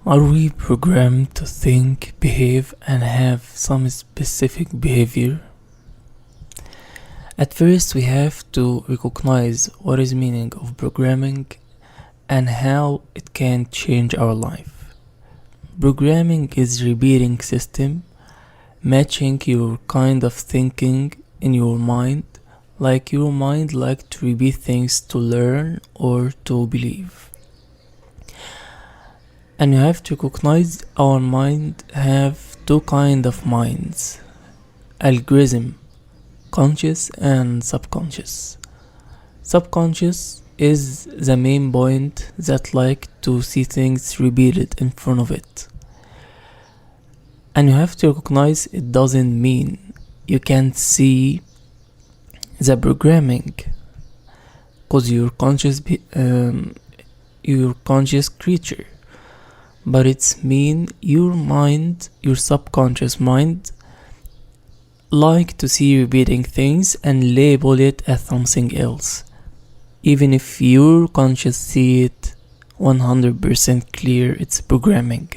Are we programmed to think, behave, and have some specific behavior? At first, we have to recognize what is meaning of programming and how it can change our life. Programming is repeating system, matching your kind of thinking in your mind, like your mind like to repeat things to learn or to believe. And you have to recognize our mind have two kind of minds, algorithm, conscious and subconscious. Subconscious is the main point that like to see things repeated in front of it. And you have to recognize it doesn't mean you can't see the programming, cause you're conscious creature, but it's mean your mind, your subconscious mind, like to see repeating things and label it as something else, even if your conscious see it 100% clear it's programming.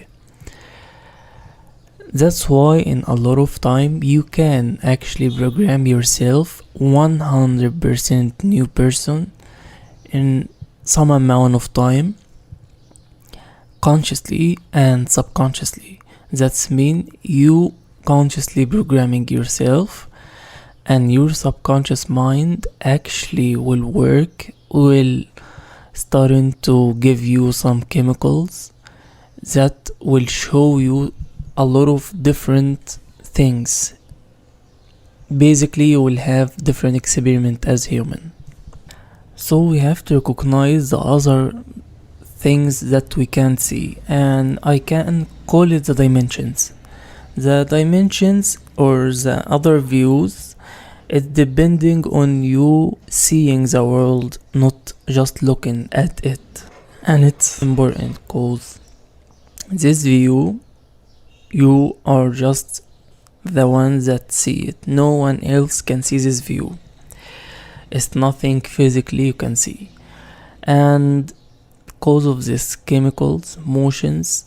That's why in a lot of time you can actually program yourself 100% new person in some amount of time, consciously and subconsciously. That's mean you consciously programming yourself, and your subconscious mind actually will starting to give you some chemicals that will show you a lot of different things. Basically, you will have different experiment as human. So we have to recognize the other things that we can see, and I can call it the dimensions. The dimensions or the other views, it's depending on you seeing the world, not just looking at it. And it's important because this view, you are just the one that see it. No one else can see this view. It's nothing physically you can see. And because of these chemicals, motions,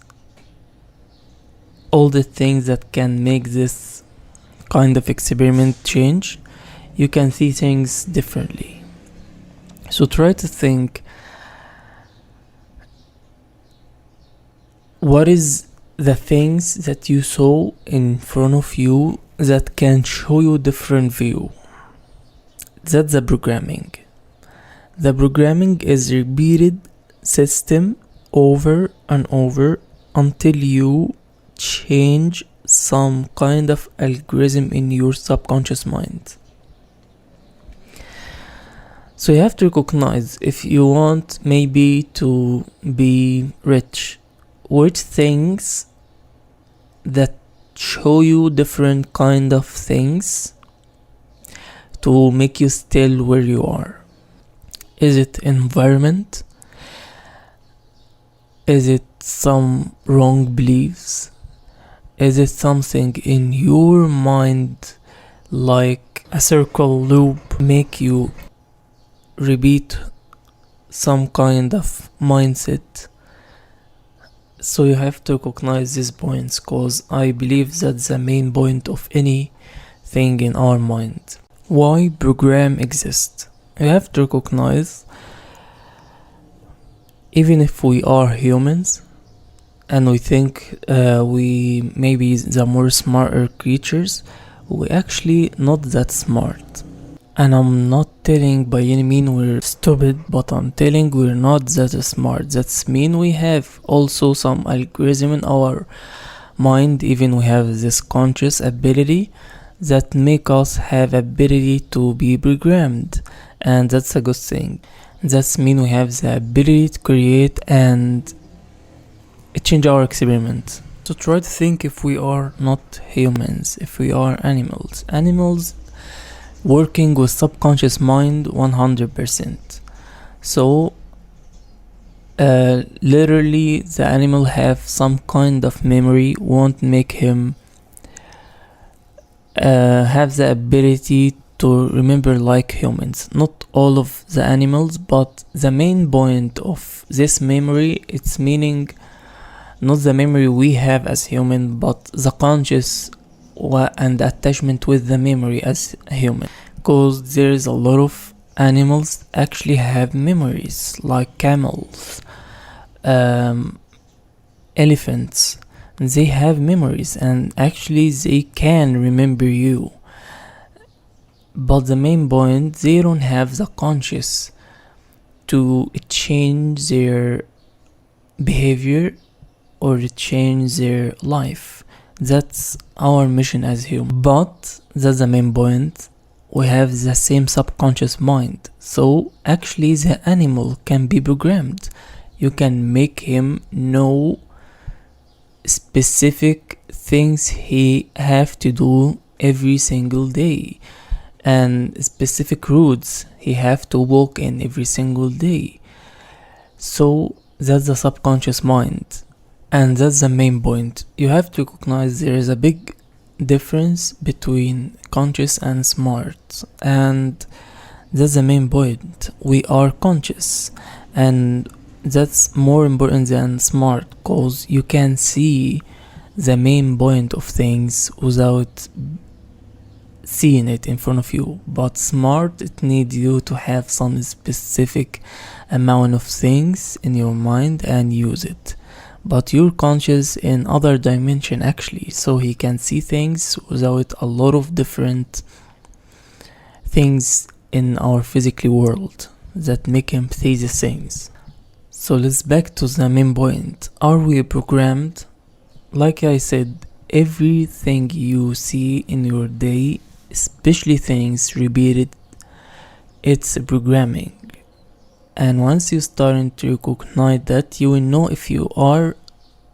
all the things that can make this kind of experiment change, you can see things differently. So try to think, what is the things that you saw in front of you that can show you different view? That's the programming. The programming is repeated system over and over until you change some kind of algorithm in your subconscious mind. So you have to recognize, if you want maybe to be rich, which things that show you different kind of things to make you still where you are. Is it environment? Is it some wrong beliefs? Is it something in your mind, like a circle loop, make you repeat some kind of mindset? So you have to recognize these points, cause I believe that's the main point of anything in our mind. Why program exists? You have to recognize, even if we are humans and we think we maybe the more smarter creatures, we actually not that smart. And I'm not telling by any mean we're stupid, but I'm telling we're not that smart. That's mean we have also some algorithm in our mind, even we have this conscious ability that make us have ability to be programmed, and that's a good thing. That's mean we have the ability to create and change our experiment. So try to think, if we are not humans, if we are animals working with subconscious mind 100%. So literally the animal have some kind of memory, won't make him have the ability to remember like humans. Not all of the animals, but the main point of this memory, it's meaning not the memory we have as human, but the conscious and attachment with the memory as human. Because there is a lot of animals actually have memories, like camels, elephants. They have memories and actually they can remember you. But the main point, they don't have the conscious to change their behavior or change their life. That's our mission as human. But that's the main point. We have the same subconscious mind. So actually the animal can be programmed. You can make him know specific things he have to do every single day, and specific routes he have to walk in every single day. So that's the subconscious mind, and that's the main point. You have to recognize there is a big difference between conscious and smart, and that's the main point. We are conscious, and that's more important than smart, cause you can see the main point of things without seeing it in front of you. But smart, it needs you to have some specific amount of things in your mind and use it. But you're conscious in other dimension actually, so he can see things without a lot of different things in our physical world that make him see the things. So let's back to the main point. Are we programmed? Like I said, everything you see in your day, especially things repeated, it's programming. And once you start to recognize that, you will know if you are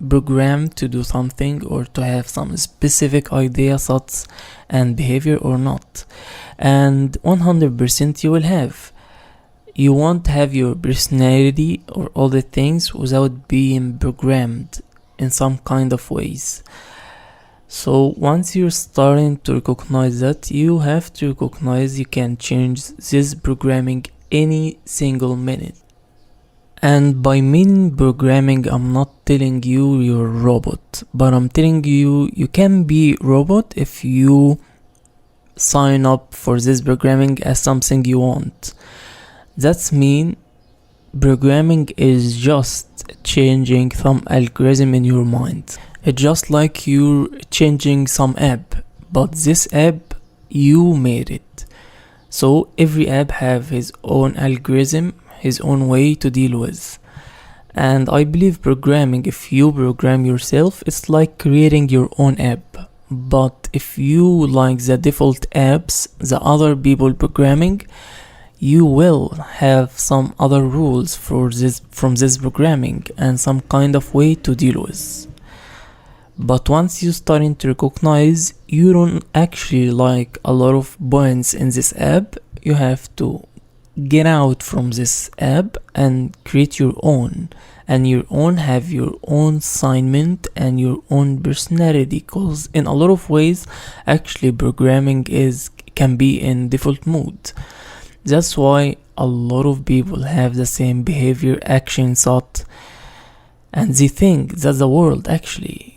programmed to do something or to have some specific idea, thoughts and behavior or not. And 100% you will have. You won't have your personality or all the things without being programmed in some kind of ways. So once you're starting to recognize that, you have to recognize you can change this programming any single minute. And by meaning programming, I'm not telling you you're a robot, but I'm telling you you can be robot if you sign up for this programming as something you want. That's mean programming is just changing some algorithm in your mind. It's just like you're changing some app, but this app, you made it. So every app have his own algorithm, his own way to deal with. And I believe programming, if you program yourself, it's like creating your own app. But if you like the default apps, the other people programming, you will have some other rules for this from this programming and some kind of way to deal with. But once you starting to recognize you don't actually like a lot of points in this app, you have to get out from this app and create your own, and your own have your own assignment and your own personality, because in a lot of ways actually programming can be in default mode. That's why a lot of people have the same behavior, action, thought, and they think that's the world actually.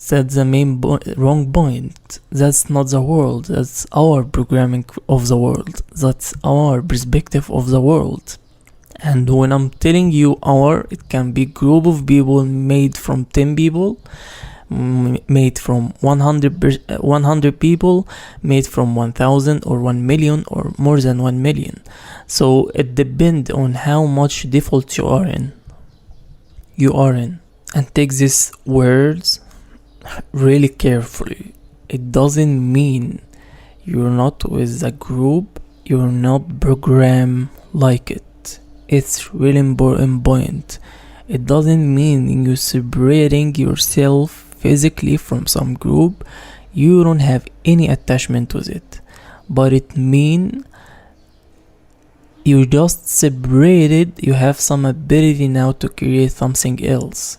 That's the main wrong point. That's not the world. That's our programming of the world. That's our perspective of the world. And when I'm telling you our, it can be group of people made from 10 people, made from 100 people, made from 1000 or 1 million or more than 1 million. So it depends on how much default you are in. And take these words really carefully. It doesn't mean you're not with a group, you're not programmed like it. It's really important point. It doesn't mean you're separating yourself physically from some group, you don't have any attachment with it, but it means you just separated, you have some ability now to create something else.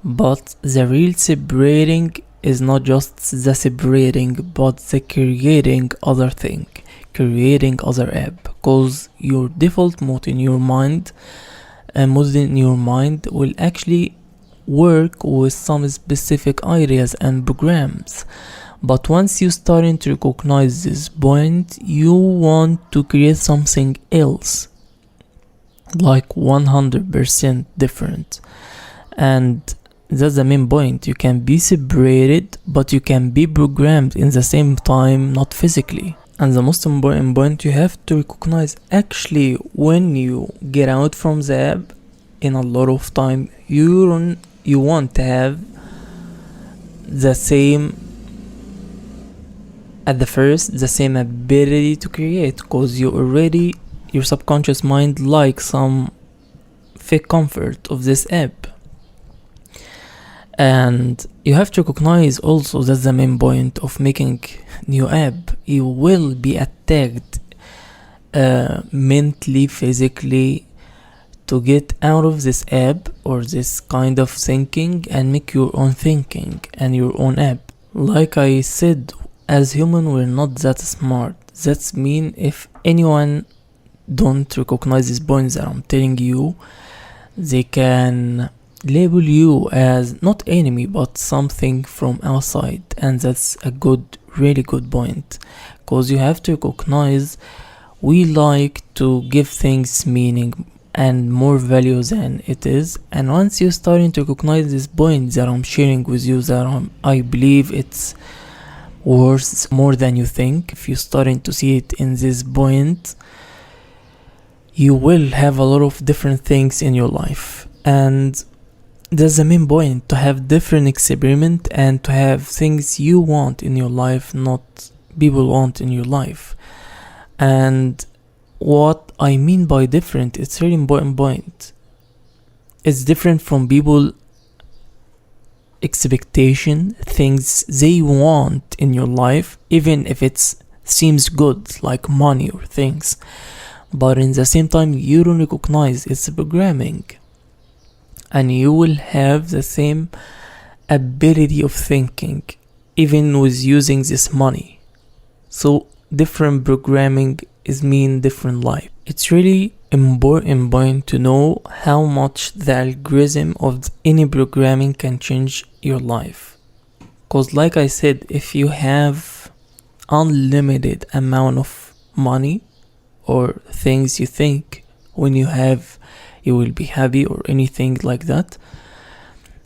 But the real separating is not just the separating, but the creating other thing, creating other app, because your default mode in your mind will actually work with some specific ideas and programs. But once you starting to recognize this point, you want to create something else, like 100% different. And that's the main point. You can be separated, but you can be programmed in the same time, not physically. And the most important point, you have to recognize actually when you get out from the app, in a lot of time, you want to have the same at the first, the same ability to create, because your subconscious mind likes some fake comfort of this app. And you have to recognize also, that's the main point of making new app, you will be attacked mentally, physically, to get out of this app or this kind of thinking and make your own thinking and your own app. Like I said, as human, we're not that smart. That's mean if anyone don't recognize these points that I'm telling you, they can label you as not enemy but something from outside. And that's a really good point, because you have to recognize we like to give things meaning and more value than it is. And once you're starting to recognize this point that I'm sharing with you, that I believe it's worth more than you think, if you're starting to see it in this point, you will have a lot of different things in your life. And that's the main point, to have different experiment and to have things you want in your life, not people want in your life. And what I mean by different, it's really important point. It's different from people expectation, things they want in your life, even if it seems good, like money or things, but in the same time you don't recognize it's programming, and you will have the same ability of thinking even with using this money. So different programming is mean different life. It's really important point to know how much the algorithm of any programming can change your life. Because like I said, if you have unlimited amount of money or things you think when you have you will be happy or anything like that,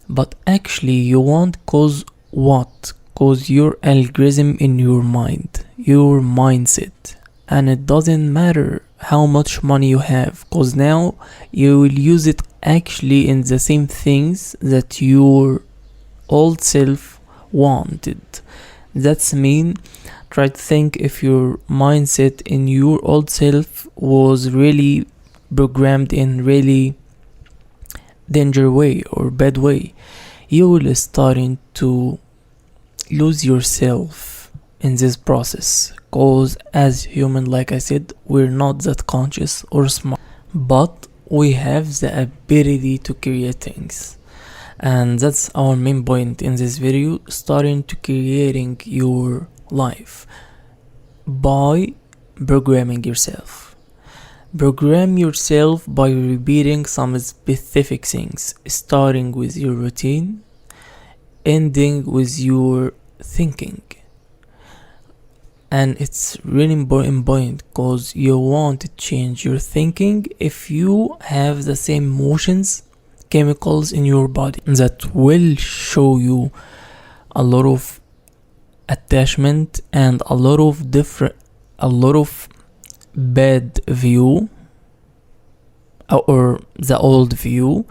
but actually you won't, cause what? Cause your algorithm in your mind, your mindset. And it doesn't matter how much money you have, cause now you will use it actually in the same things that your old self wanted. That's mean, try to think if your mindset in your old self was really programmed in really danger way or bad way, you will starting to lose yourself in this process. Cause as human, like I said, we're not that conscious or smart, but we have the ability to create things. And that's our main point in this video, starting to creating your life by programming yourself. Program yourself by repeating some specific things, starting with your routine, ending with your thinking. And it's really important point, because you want to change your thinking if you have the same emotions, chemicals in your body that will show you a lot of attachment and a lot of bad view, or the old view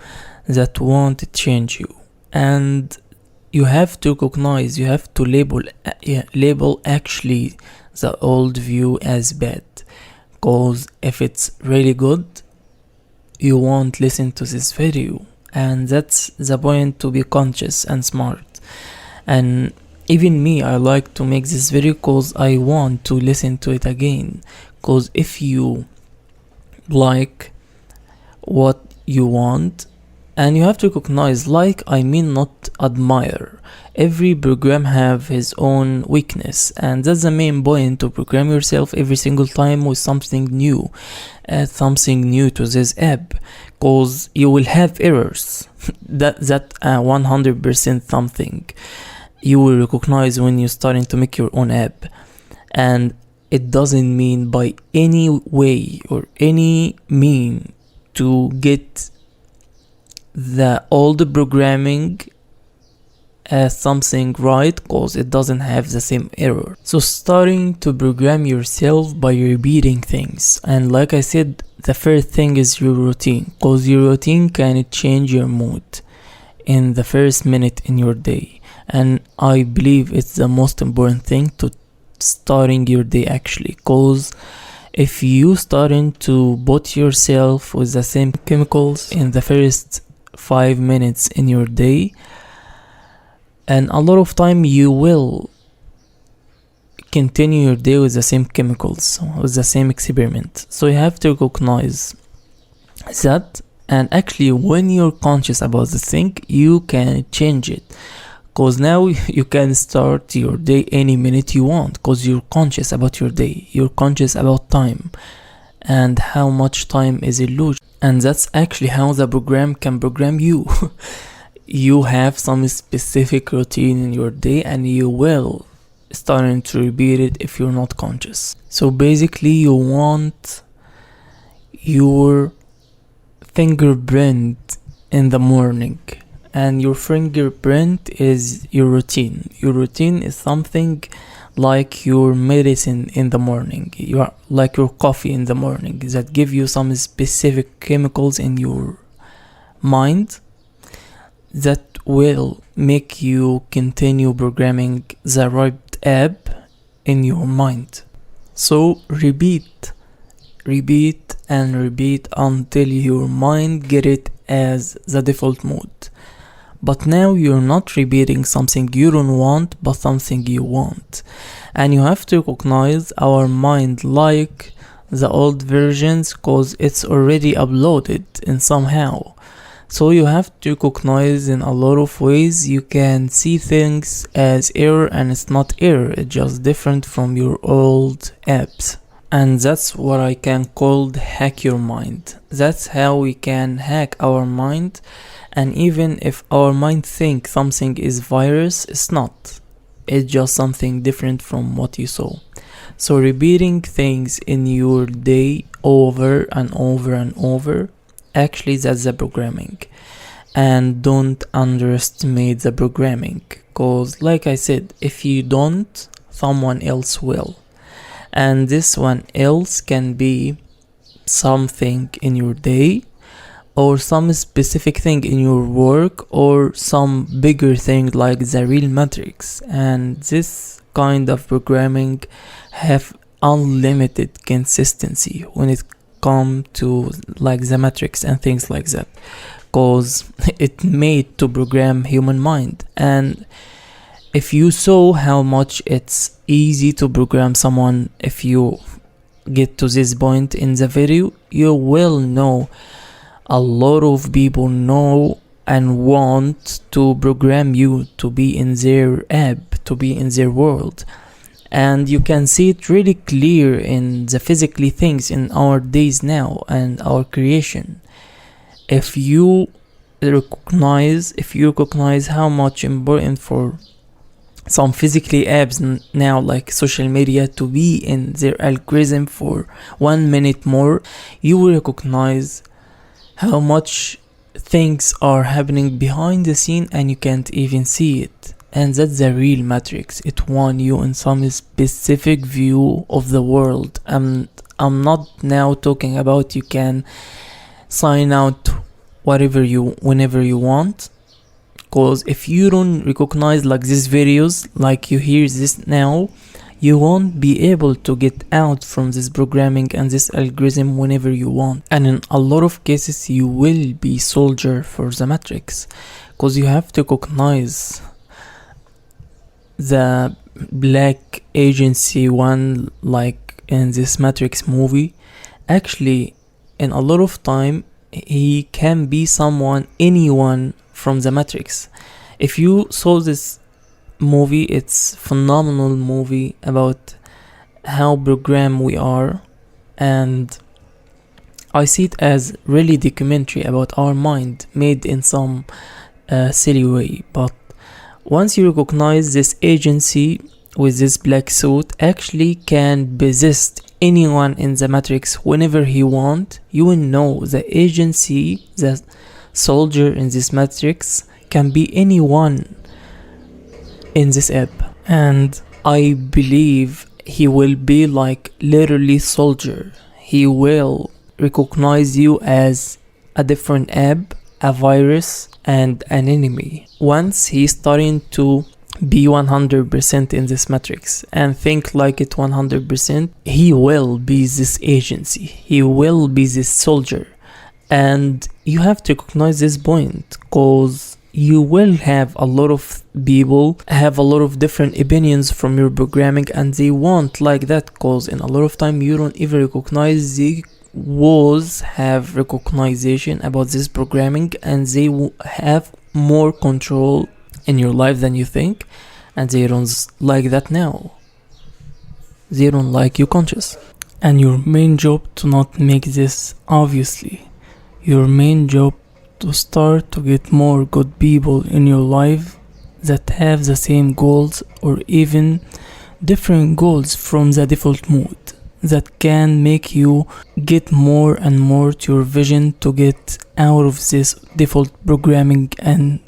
that want to change you. And you have to recognize, you have to label actually the old view as bad, cause if it's really good you won't listen to this video. And that's the point, to be conscious and smart. And even me, I like to make this video cause I want to listen to it again, cause if you like what you want And you have to recognize, like, I mean not admire. Every program have his own weakness, and that's the main point, to program yourself every single time with something new. Add something new to this app, cause you will have errors. that 100% something you will recognize when you're starting to make your own app. And it doesn't mean by any way or any mean to get the old programming as something right, cause it doesn't have the same error. So starting to program yourself by repeating things, and like I said, the first thing is your routine, cause your routine can change your mood in the first minute in your day. And I believe it's the most important thing to starting your day actually, cause if you starting to put yourself with the same chemicals in the first 5 minutes in your day, and a lot of time you will continue your day with the same chemicals, with the same experiment. So you have to recognize that, and actually when you're conscious about the thing, you can change it, cause now you can start your day any minute you want, cause you're conscious about your day, you're conscious about time and how much time is illusion. And that's actually how the program can program you. You have some specific routine in your day, and you will starting to repeat it if you're not conscious. So basically you want your fingerprint in the morning, and your fingerprint is your routine. Your routine is something like your medicine in the morning, like your coffee in the morning, that give you some specific chemicals in your mind that will make you continue programming the right app in your mind. So repeat and repeat until your mind get it as the default mode. But now you're not repeating something you don't want, but something you want. And you have to recognize our mind like the old versions, cause it's already uploaded in somehow. So you have to recognize in a lot of ways. You can see things as error, and it's not error, it's just different from your old apps. And that's what I can call hack your mind. That's how we can hack our mind. And even if our mind thinks something is virus, it's not. It's just something different from what you saw. So repeating things in your day over and over and over, actually that's the programming. And don't underestimate the programming, cause like I said, if you don't, someone else will. And this one else can be something in your day, or some specific thing in your work, or some bigger thing like the real matrix. And this kind of programming have unlimited consistency when it come to like the matrix and things like that, cause it made to program human mind. And if you saw how much it's easy to program someone, if you get to this point in the video, you will know a lot of people know and want to program you to be in their app, to be in their world. And you can see it really clear in the physically things in our days now and our creation. If you recognize how much important for some physically apps now, like social media, to be in their algorithm for 1 minute more, you will recognize how much things are happening behind the scene and you can't even see it. And that's the real matrix. It wants you in some specific view of the world. I'm not now talking about you can sign out whenever you want, cause if you don't recognize like these videos, like you hear this now, you won't be able to get out from this programming and this algorithm whenever you want. And in a lot of cases you will be soldier for the matrix, cause you have to recognize the black agency one, like in this matrix movie. Actually in a lot of time he can be anyone from the Matrix. If you saw this movie, it's phenomenal movie about how programmed we are, and I see it as really documentary about our mind made in some silly way. But once you recognize this agency with this black suit actually can possess anyone in the Matrix whenever he want, you will know the agency, the soldier in this Matrix can be anyone in this app. And I believe he will be like literally soldier. He will recognize you as a different app, a virus, and an enemy. Once he's starting to be 100% in this Matrix and think like it 100%, he will be this agency, he will be this soldier. And you have to recognize this point, cause you will have a lot of people have a lot of different opinions from your programming, and they won't like that, cause in a lot of time you don't even recognize the walls have recognition about this programming, and they have more control in your life than you think, and they don't like that now. They don't like you conscious. And your main job to not make this, obviously. Your main job to start to get more good people in your life that have the same goals or even different goals from the default mood, that can make you get more and more to your vision to get out of this default programming and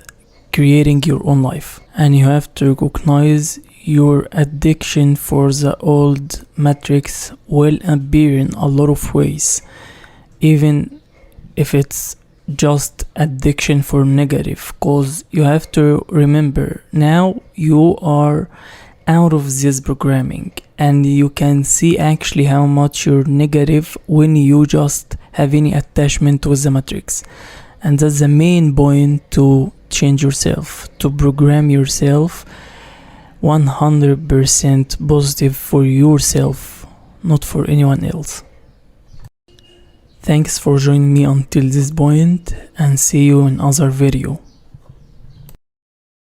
creating your own life. And you have to recognize your addiction for the old Matrix will appear in a lot of ways, even if it's just addiction for negative, cause you have to remember now you are out of this programming, and you can see actually how much you're negative when you just have any attachment with the Matrix. And that's the main point to change yourself, to program yourself 100% positive for yourself, not for anyone else. Thanks for joining me until this point, and see you in other video.